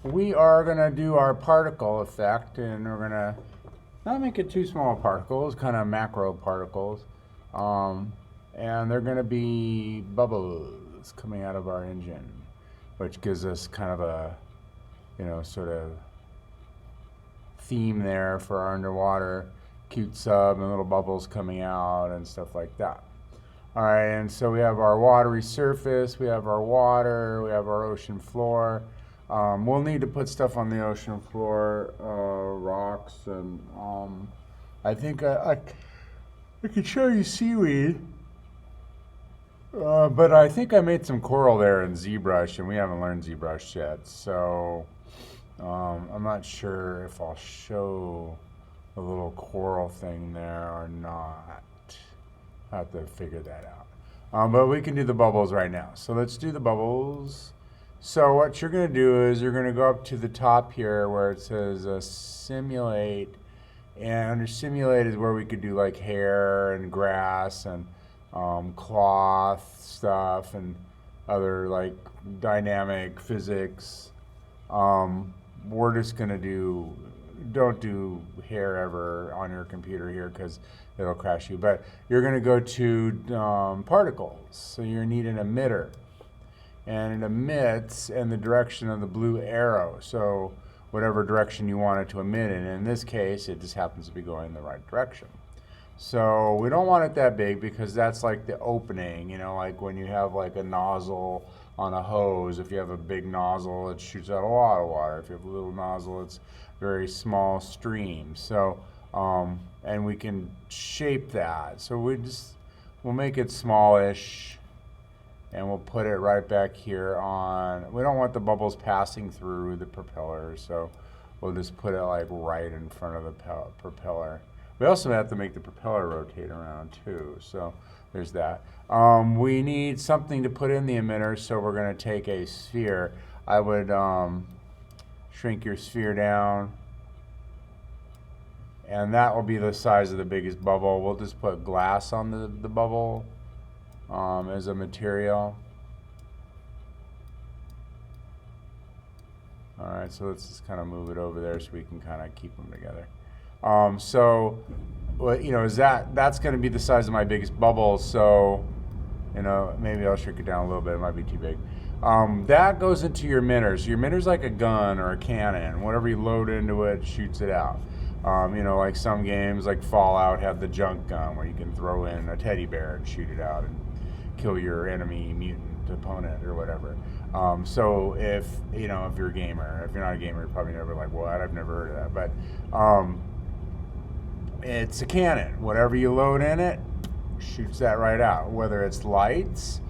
we are going to do our particle effect, and we're going to not make it too small particles, kind of macro particles. Um, and they're going to be bubbles coming out of our engine, which gives us kind of a, sort of theme there for our underwater cute sub and little bubbles coming out and stuff like that. All right, and so we have our watery surface, we have our water, we have our ocean floor. We'll need to put stuff on the ocean floor, rocks, and I think I could show you seaweed, but I think I made some coral there in ZBrush, and we haven't learned ZBrush yet, so I'm not sure if I'll show the little coral thing there or not. I have to figure that out. But we can do the bubbles right now. So let's do the bubbles. So what you're going to do is you're going to go up to the top here where it says simulate. And under simulate is where we could do like hair and grass and cloth stuff and other like dynamic physics. We're just going to don't do hair ever on your computer here because it'll crash you. But you're going to go to particles. So you need an emitter. And it emits in the direction of the blue arrow. So whatever direction you want it to emit in this case, it just happens to be going in the right direction. So we don't want it that big because that's like the opening, like when you have like a nozzle on a hose. If you have a big nozzle, it shoots out a lot of water. If you have a little nozzle, it's very small stream. So, and we can shape that. So we'll make it smallish, and we'll put it right back here on. We don't want the bubbles passing through the propeller, so we'll just put it like right in front of the propeller. We also have to make the propeller rotate around too, so there's that. We need something to put in the emitter, so we're going to take a sphere. I would shrink your sphere down, and that will be the size of the biggest bubble. We'll just put glass on the bubble as a material. All right, so let's just kind of move it over there so we can kind of keep them together. So, is that's going to be the size of my biggest bubble. So, maybe I'll shrink it down a little bit. It might be too big. That goes into your emitter. So your emitter's like a gun or a cannon. Whatever you load into it, shoots it out. Like some games like Fallout have the junk gun where you can throw in a teddy bear and shoot it out and kill your enemy mutant opponent or whatever. So if you're a gamer, if you're not a gamer, you're probably never like, what? I've never heard of that. But it's a cannon. Whatever you load in it, shoots that right out. Whether it's lights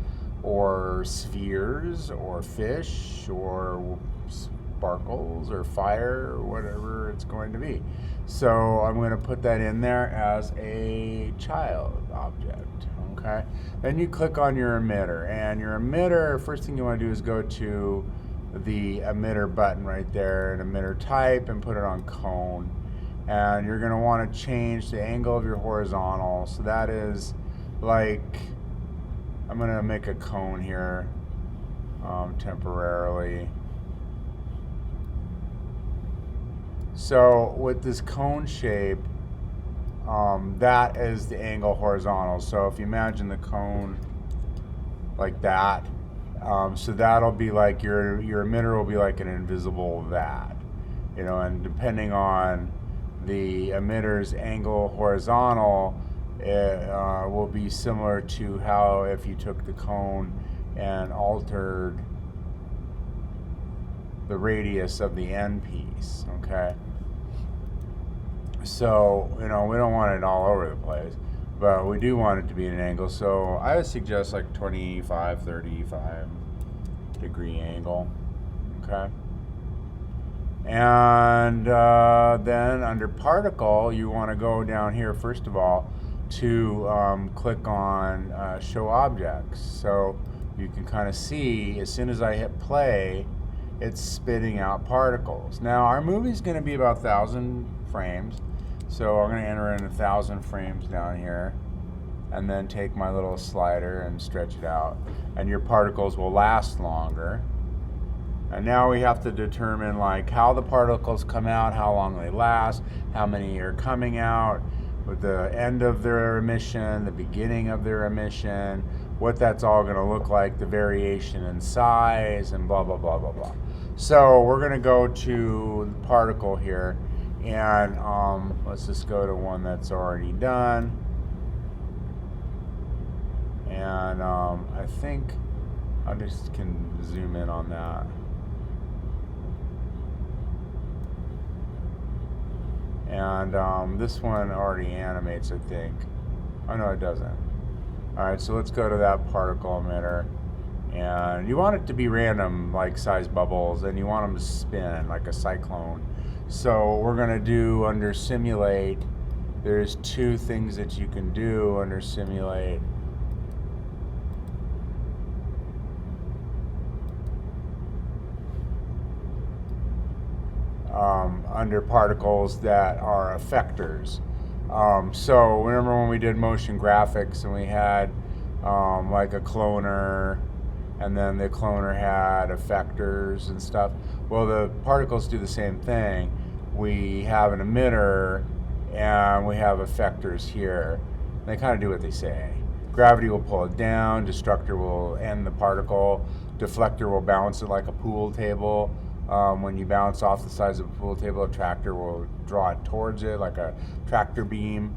or spheres or fish or sparkles or fire or whatever it's going to be. So I'm going to put that in there as a child object. Okay. Then you click on your emitter, and your emitter, first thing you want to do is go to the emitter button right there, and emitter type, and put it on cone. And you're going to want to change the angle of your horizontal. So that is like, I'm going to make a cone here temporarily. So with this cone shape, that is the angle horizontal. So if you imagine the cone like that, so that'll be like your emitter will be like an invisible that, and depending on the emitter's angle horizontal, it will be similar to how if you took the cone and altered the radius of the end piece. Okay. So, we don't want it all over the place, but we do want it to be at an angle. So I would suggest like 25, 35 degree angle. Okay. And then under particle, you want to go down here, first of all, to click on show objects. So you can kind of see as soon as I hit play, it's spitting out particles. Now our movie is going to be about 1,000 frames. So I'm going to enter in 1,000 frames down here and then take my little slider and stretch it out. And your particles will last longer. And now we have to determine like how the particles come out, how long they last, how many are coming out, with the end of their emission, the beginning of their emission, what that's all going to look like, the variation in size, and blah, blah, blah, blah, blah. So we're going to go to the particle here, and let's just go to one that's already done. And I think I just can zoom in on that. And this one already animates, I think. Oh no, it doesn't. All right, so let's go to that particle emitter. And you want it to be random, like size bubbles, and you want them to spin like a cyclone. So we're gonna do under simulate, there's two things that you can do under simulate. Under particles that are effectors. So remember when we did motion graphics and we had like a cloner, and then the cloner had effectors and stuff? Well, the particles do the same thing. We have an emitter and we have effectors here. They kind of do what they say. Gravity will pull it down, destructor will end the particle, deflector will bounce it like a pool table. When you bounce off the sides of a pool table, a tractor will draw it towards it like a tractor beam.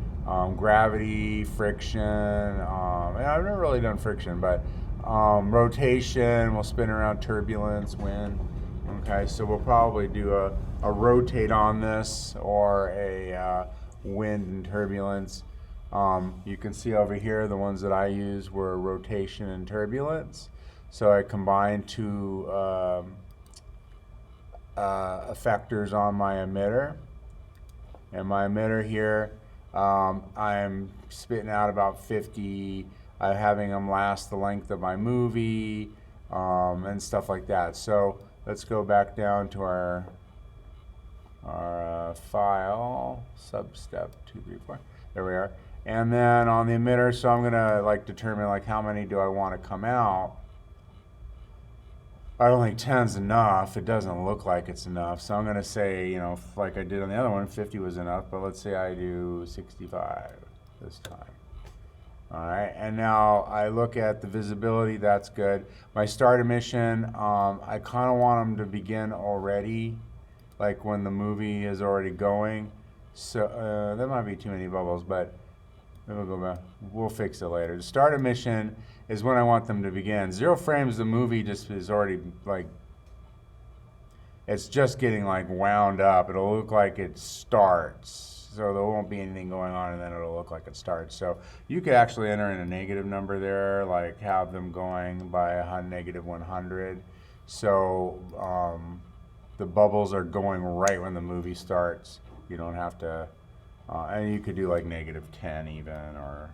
Gravity, friction, and I've never really done friction, but rotation will spin around, turbulence, wind. Okay, so we'll probably do a rotate on this, or a wind and turbulence. You can see over here the ones that I used were rotation and turbulence. So I combined two effectors on my emitter. And my emitter here, I'm spitting out about 50, having them last the length of my movie, and stuff like that. So let's go back down to our file, substep 2, 3, 4. There we are. And then on the emitter, so I'm gonna like determine like how many do I want to come out. I don't think 10's enough. It doesn't look like it's enough. So I'm going to say, you know, like I did on the other one, 50 was enough. But let's say I do 65 this time. All right. And now I look at the visibility. That's good. My start emission, I kind of want them to begin already, like when the movie is already going. So that might be too many bubbles, but then we'll go back. We'll fix it later. The start emission is when I want them to begin. 0 frames, the movie just is already like, it's just getting like wound up. It'll look like it starts. So there won't be anything going on, and then it'll look like it starts. So you could actually enter in a negative number there, like have them going by negative 100. So the bubbles are going right when the movie starts. You don't have to, and you could do like negative 10 even, or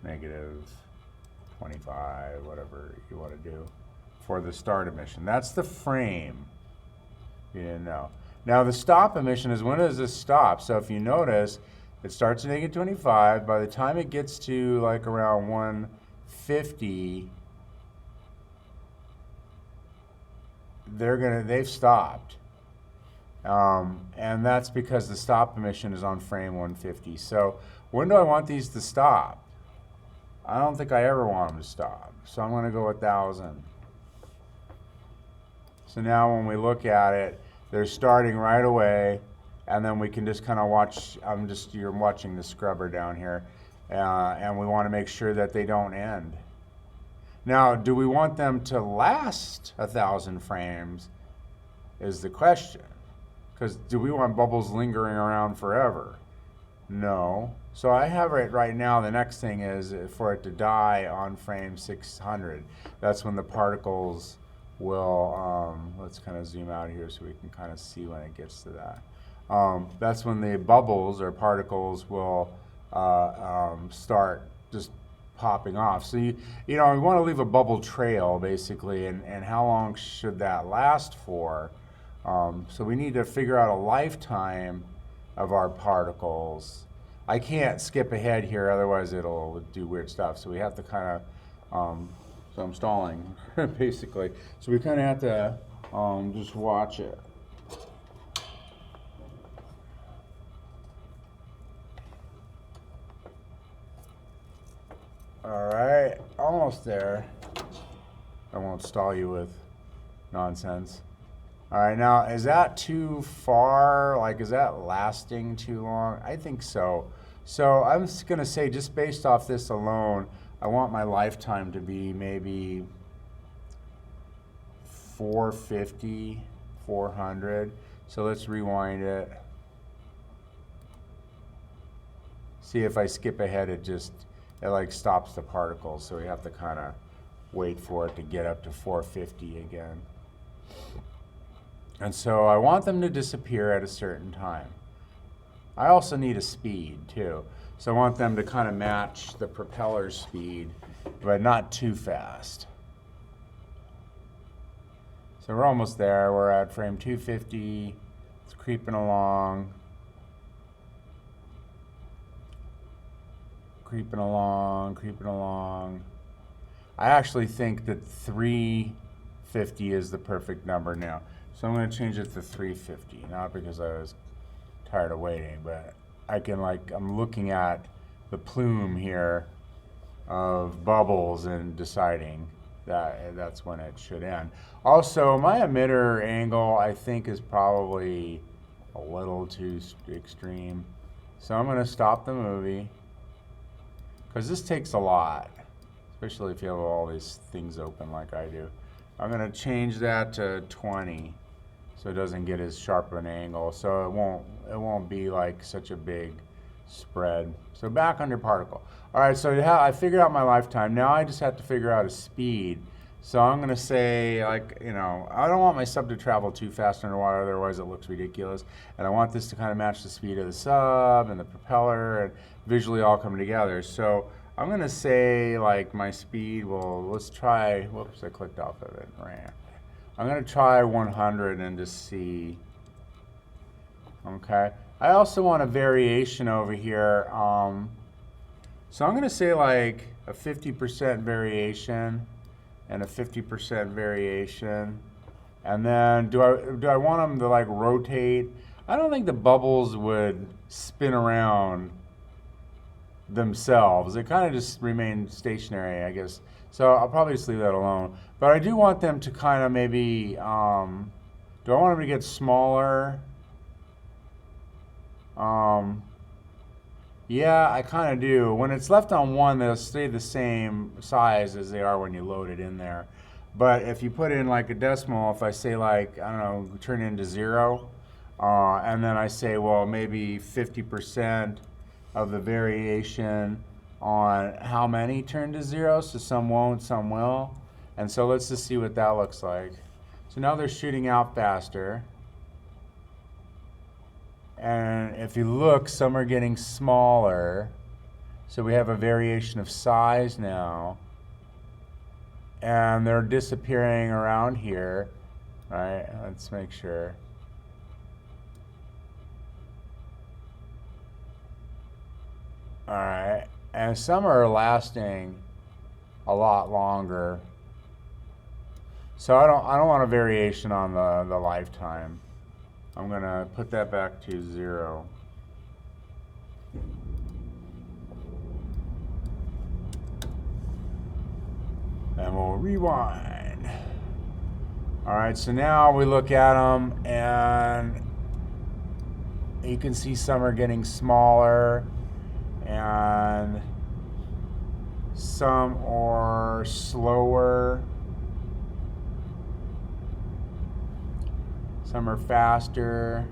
negative 25, whatever you want to do for the start emission. That's the frame. You didn't know. Now the stop emission is, when does this stop? So if you notice, it starts at negative 25. By the time it gets to like around 150, they've stopped. And that's because the stop emission is on frame 150. So when do I want these to stop? I don't think I ever want them to stop. So I'm going to go 1,000. So now when we look at it, they're starting right away, and then we can just kind of watch. You're watching the scrubber down here, and we want to make sure that they don't end. Now, do we want them to last 1,000 frames is the question. Because do we want bubbles lingering around forever? No. So I have it right now. The next thing is for it to die on frame 600. That's when the particles will, let's kind of zoom out here so we can kind of see when it gets to that. That's when the bubbles or particles will start just popping off. So you we want to leave a bubble trail basically, and how long should that last for? So we need to figure out a lifetime of our particles. I can't skip ahead here, otherwise it'll do weird stuff. So we have to kind of, so I'm stalling basically. So we kind of have to Just watch it. All right, almost there. I won't stall you with nonsense. All right, now is that too far? Like, is that lasting too long? I think so. So I'm just gonna say, just based off this alone, I want my lifetime to be maybe 450, 400. So let's rewind it. See, if I skip ahead, it like stops the particles. So we have to kind of wait for it to get up to 450 again. And so I want them to disappear at a certain time. I also need a speed too. So I want them to kind of match the propeller speed, but not too fast. So we're almost there. We're at frame 250. It's creeping along. Creeping along, creeping along. I actually think that 350 is the perfect number now. So I'm going to change it to 350, not because I was tired of waiting, but I'm looking at the plume here of bubbles and deciding that that's when it should end. Also, my emitter angle, I think, is probably a little too extreme. So I'm going to stop the movie, because this takes a lot, especially if you have all these things open like I do. I'm going to change that to 20 so it doesn't get as sharp of an angle, so it won't be like such a big spread. So back under particle. All right, so I figured out my lifetime. Now I just have to figure out a speed. So I'm going to say, like, I don't want my sub to travel too fast underwater, otherwise it looks ridiculous. And I want this to kind of match the speed of the sub and the propeller and visually all come together. So I'm going to say, like, my speed let's try, whoops, I clicked off of it. I'm going to try 100 and just see. Okay. I also want a variation over here. So I'm going to say like a 50% variation and a 50% variation. And then do I want them to like rotate? I don't think the bubbles would spin around themselves. They kind of just remain stationary, I guess. So I'll probably just leave that alone. But I do want them to kind of maybe, do I want them to get smaller? Yeah, I kind of do. When it's left on 1, they'll stay the same size as they are when you load it in there. But if you put in like a decimal, if I say like, I don't know, turn it into 0, and then I say, well, maybe 50% of the variation on how many turn to 0, so some won't, some will. And so let's just see what that looks like. So now they're shooting out faster. And if you look, some are getting smaller. So we have a variation of size now. And they're disappearing around here. Right? Let's make sure. All right. And some are lasting a lot longer. So I don't want a variation on the lifetime. I'm going to put that back to 0. And we'll rewind. All right, so now we look at them, and you can see some are getting smaller, and some are slower. Some are faster.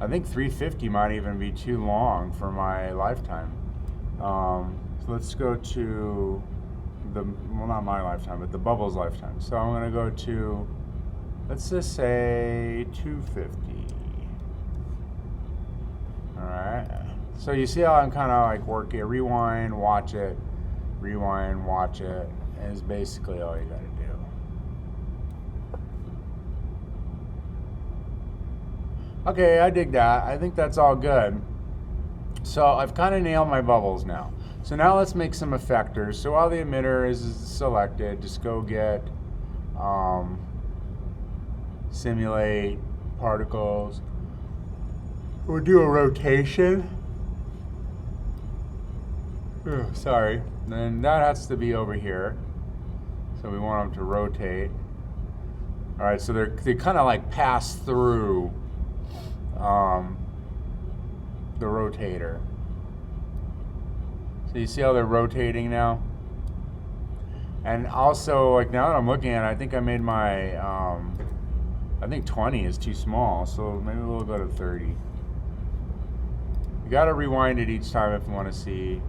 I think 350 might even be too long for my lifetime. So let's go to well, not my lifetime, but the bubble's lifetime. So I'm going to go to, let's just say 250. All right. So you see how I'm kind of like working, rewind, watch it, rewind, watch it, is basically all you got to do. Okay, I dig that. I think that's all good. So I've kind of nailed my bubbles now. So now let's make some effectors. So while the emitter is selected, just go get simulate particles. We'll do a rotation. Sorry. Then that has to be over here. So we want them to rotate. All right, so they kind of like pass through the rotator. So you see how they're rotating now? And also, like now that I'm looking at it, I think I made my, I think 20 is too small, so maybe we'll go to 30. You gotta rewind it each time if you want to see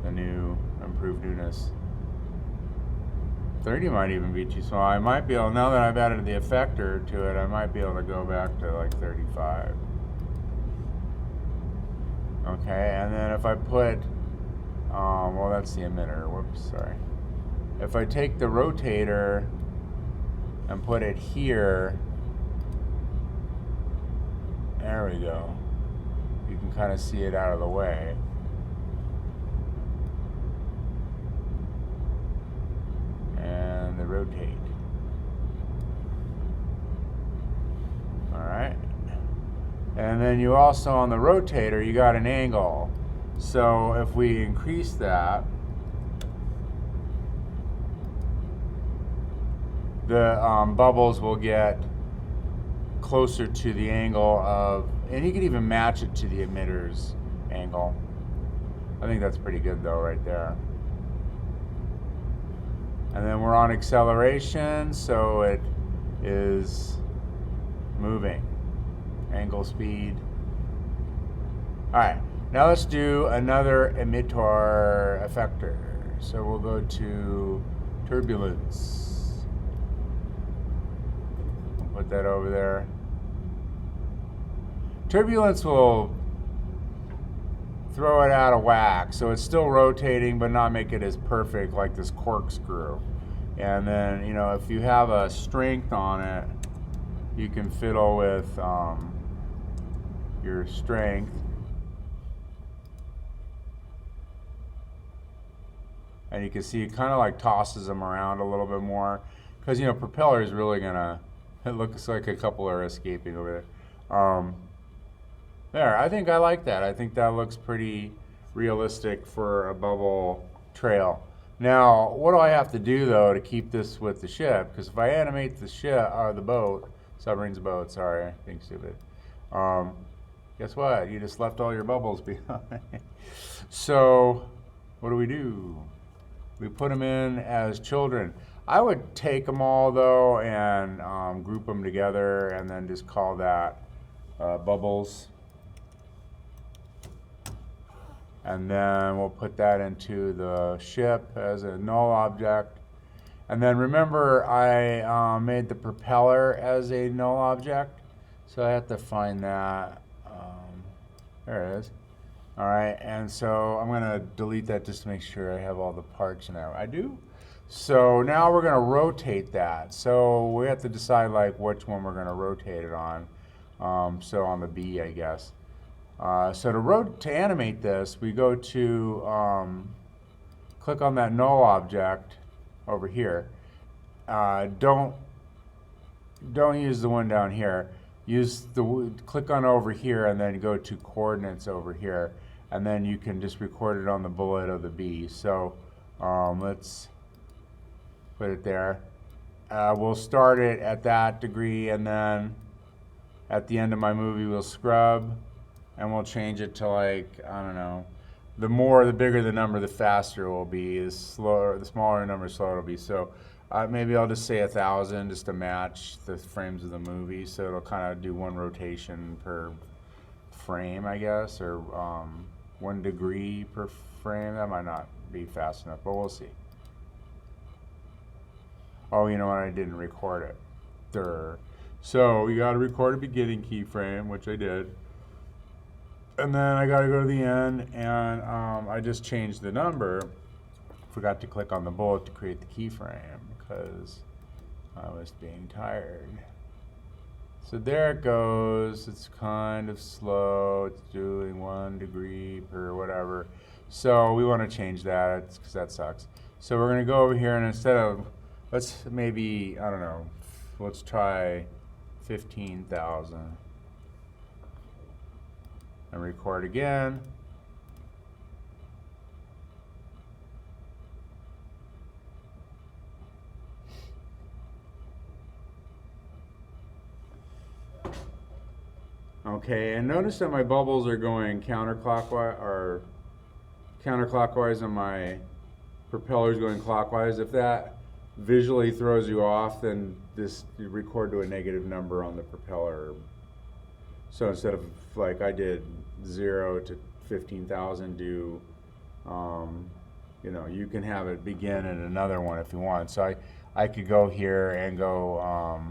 the new, improved newness. 30 might even be too small. I might be able, now that I've added the effector to it, I might be able to go back to like 35. Okay, and then if I put, well, that's the emitter. Whoops, sorry. If I take the rotator and put it here, there we go. You can kind of see it out of the way. And they rotate. All right. And then you also, on the rotator, you got an angle. So if we increase that, the bubbles will get closer to the angle of, and you can even match it to the emitter's angle. I think that's pretty good though, right there. And then we're on acceleration, so it is moving. Angle, speed. All right, now let's do another emitter effector. So we'll go to turbulence. We'll put that over there. Turbulence will throw it out of whack, so it's still rotating but not make it as perfect like this corkscrew. And then, you know, if you have a strength on it, you can fiddle with your strength. And you can see it kind of like tosses them around a little bit more, because, you know, propeller is really gonna, it looks like a couple are escaping over there. There, I think I like that. I think that looks pretty realistic for a bubble trail. Now, what do I have to do though to keep this with the ship? Because if I animate the ship, or the boat, submarine's boat, sorry, being stupid. Guess what? You just left all your bubbles behind. So, what do? We put them in as children. I would take them all though and group them together and then just call that bubbles. And then we'll put that into the ship as a null object. And then remember, I made the propeller as a null object, so I have to find that. There it is. All right, and so I'm going to delete that just to make sure I have all the parts in there. I do. So now we're going to rotate that. So we have to decide like which one we're going to rotate it on. So on the B, I guess. So to animate this, we go to click on that null object over here. Don't use the one down here. Use the click on over here and then go to coordinates over here, and then you can just record it on the bullet of the B. So let's put it there. We'll start it at that degree, and then at the end of my movie we'll scrub. And we'll change it to like, I don't know, the bigger the number, the faster it will be. The smaller the number, the slower it'll be. So maybe I'll just say 1,000 just to match the frames of the movie. So it'll kind of do one rotation per frame, I guess, or 1 degree per frame. That might not be fast enough, but we'll see. Oh, you know what? I didn't record it. Durr. So you got to record a beginning keyframe, which I did. And then I got to go to the end, and I just changed the number. Forgot to click on the bullet to create the keyframe because I was being tired. So there it goes. It's kind of slow. It's doing 1 degree per whatever. So we want to change that because that sucks. So we're going to go over here, and instead of Let's maybe, I don't know, let's try 15,000 and record again. Okay, and notice that my bubbles are going counterclockwise and my propeller's going clockwise. If that visually throws you off, then you record to a negative number on the propeller. So instead of, like I did, 0 to 15,000, do, you can have it begin at another one if you want. So I could go here and go,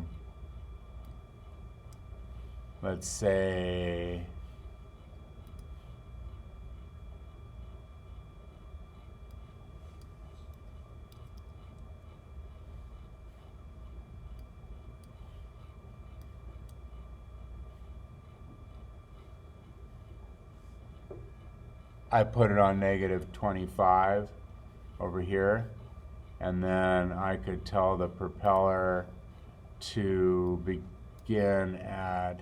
let's say, I put it on negative 25 over here, and then I could tell the propeller to begin at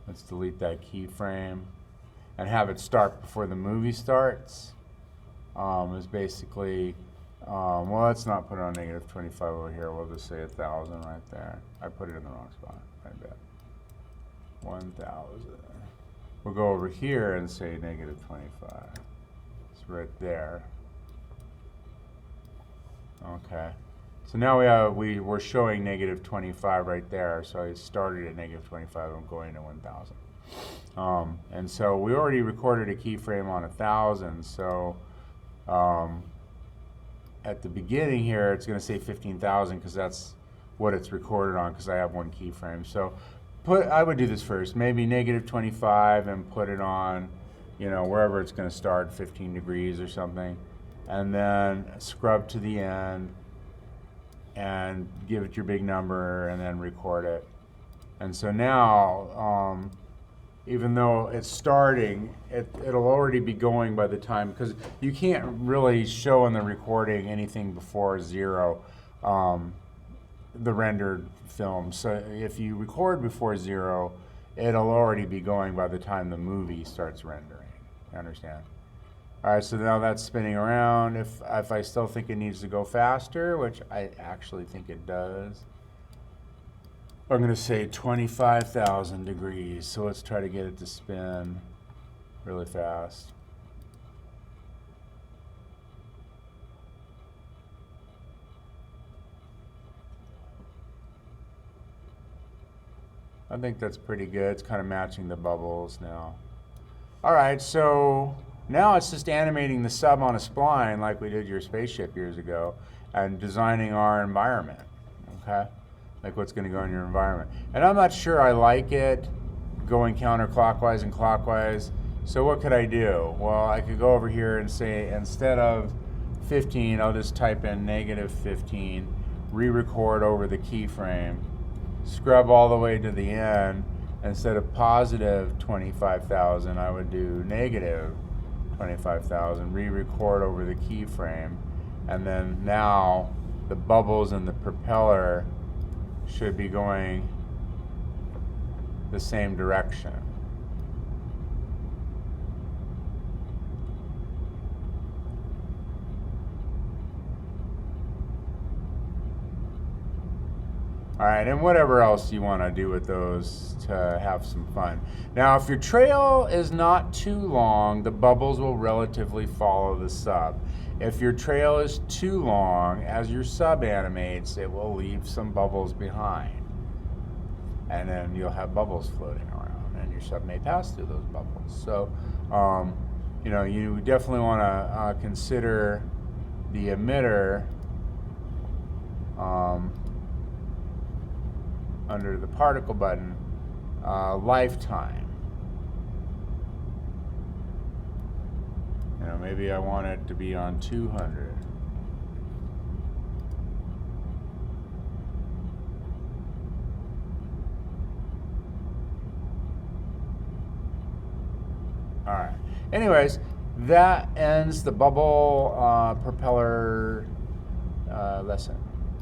let's delete that keyframe and have it start before the movie starts. Is basically, well, let's not put it on negative 25 over here. We'll just say 1,000 right there. I put it in the wrong spot, I bet. 1,000. We'll go over here and say negative 25. It's right there. Okay. So now we're showing negative 25 right there. So I started at negative 25. I'm going to 1,000. And so we already recorded a keyframe on 1,000. So at the beginning here, it's going to say 15,000 because that's what it's recorded on, because I have one keyframe. So I would do this first, maybe negative 25, and put it on, wherever it's going to start, 15 degrees or something, and then scrub to the end and give it your big number and then record it. And so now, even though it's starting, it'll already be going by the time, because you can't really show in the recording anything before 0, the rendered film. So if you record before 0, it'll already be going by the time the movie starts rendering. You understand? All right, so now that's spinning around. If I still think it needs to go faster, which I actually think it does, I'm going to say 25,000 degrees. So let's try to get it to spin really fast. I think that's pretty good. It's kind of matching the bubbles now. All right, so now it's just animating the sub on a spline like we did your spaceship years ago, and designing our environment, okay? Like what's going to go in your environment. And I'm not sure I like it going counterclockwise and clockwise. So what could I do? Well, I could go over here and say, instead of 15, I'll just type in negative 15, re-record over the keyframe, scrub all the way to the end. Instead of positive 25,000, I would do negative 25,000, re-record over the keyframe, and then now the bubbles in the propeller should be going the same direction. All right, and whatever else you want to do with those to have some fun. Now, if your trail is not too long, the bubbles will relatively follow the sub. If your trail is too long, as your sub animates, it will leave some bubbles behind. And then you'll have bubbles floating around, and your sub may pass through those bubbles. So, you definitely want to consider the emitter under the particle button, lifetime. Maybe I want it to be on 200. anyways, that ends the bubble propeller lesson.